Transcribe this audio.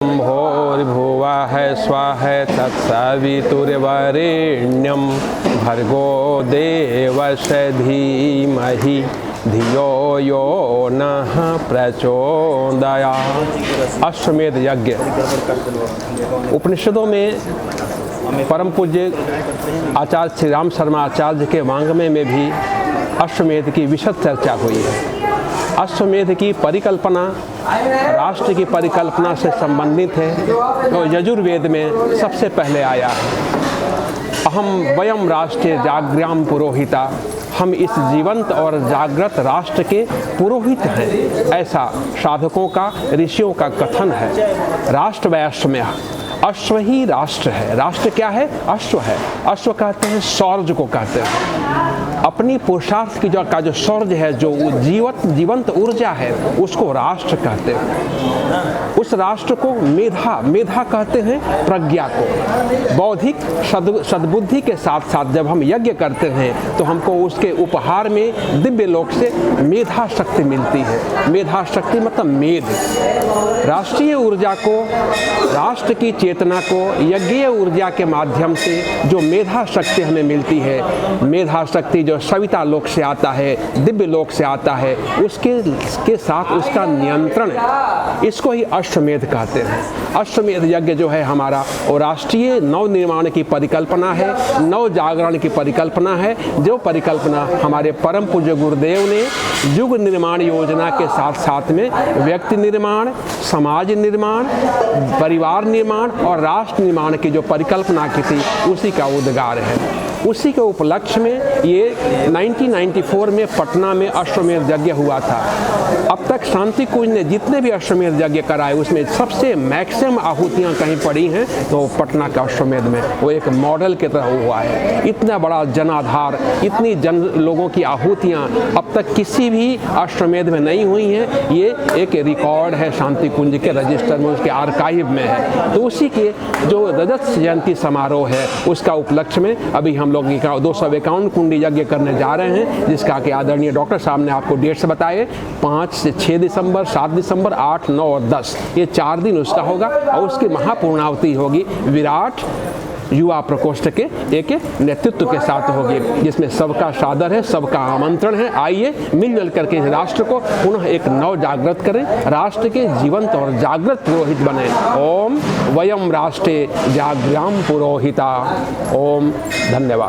भूर्भुवः स्वः तत्सवितुर्वरेण्यं भर्गो देवस्य धीमहि धियो यो नः प्रचोदयात्। अश्वमेध यज्ञ उपनिषदों में परम पूज्य आचार्य श्री राम शर्मा आचार्य के वाङ्मय में भी अश्वमेध की विशद चर्चा हुई है। अश्वमेध की परिकल्पना राष्ट्र की परिकल्पना से संबंधित है, तो यजुर्वेद में सबसे पहले आया है। अहम वयम राष्ट्रे जाग्र्याम पुरोहिता, हम इस जीवंत और जागृत राष्ट्र के पुरोहित हैं, ऐसा साधकों का ऋषियों का कथन है। राष्ट्र व अश्वमेध, अश्व ही राष्ट्र है। राष्ट्र क्या है? अश्व है। अश्व कहते हैं शौर्य को कहते हैं। अपनी पुरुषार्थ की का जो शौर्य है, जो जीवंत ऊर्जा है, उसको राष्ट्र कहते हैं। उस राष्ट्र को मेधा कहते हैं प्रज्ञा को। बौद्धिक सद्बुद्धि के साथ साथ जब हम यज्ञ करते हैं तो हमको उसके उपहार में दिव्य लोक से मेधा शक्ति मिलती है। मेधा शक्ति मतलब मेध। राष्ट्रीय ऊर्जा को, राष्ट्र की चेतना को यज्ञीय ऊर्जा के माध्यम से जो मेधा शक्ति हमें मिलती है, मेधा शक्ति जो सविता लोक से आता है, दिव्य लोक से आता है, उसके साथ उसका नियंत्रण, इसको ही अश्वमेध कहते हैं। अश्वमेध यज्ञ जो है हमारा, वो राष्ट्रीय नव निर्माण की परिकल्पना है, नव जागरण की परिकल्पना है। जो परिकल्पना हमारे परम पूज्य गुरुदेव ने युग निर्माण योजना के साथ साथ में व्यक्ति निर्माण, समाज निर्माण, परिवार निर्माण और राष्ट्र निर्माण की जो परिकल्पना की थी, उसी का उद्गार है। उसी के उपलक्ष्य में ये 1994 में पटना में अश्वमेध यज्ञ हुआ था। अब तक शांति कुंज ने जितने भी अश्वमेध यज्ञ कराए, उसमें सबसे मैक्सिमम आहुतियाँ कहीं पड़ी हैं तो पटना का अश्वमेध में, वो एक मॉडल की तरह हुआ है। इतना बड़ा जनाधार, इतनी लोगों की आहुतियाँ अब तक किसी भी अश्वमेध में नहीं हुई हैं। ये एक रिकॉर्ड है, शांति कुंज के रजिस्टर में, उसके आर्काइव में है। तो उसी के जो रजत जयंती समारोह है, उसका उपलक्ष्य में अभी हम लोग 251 कुंडी यज्ञ करने जा रहे हैं, जिसका कि आदरणीय डॉक्टर साहब ने आपको डेट्स बताए। 5 से 6 दिसंबर, 7 दिसंबर, 8, 9 और 10, ये 4 दिन उसका होगा। और उसकी महापूर्णाहुति होगी विराट युवा प्रकोष्ठ के एक नेतृत्व के साथ होगी, जिसमें सबका सादर है, सबका आमंत्रण है। आइए मिलजुल करके इस राष्ट्र को पुनः एक नव जागृत करें, राष्ट्र के जीवंत और जागृत पुरोहित बने। ओम वयम राष्ट्रे जाग्र्याम पुरोहिता। ओम धन्यवाद।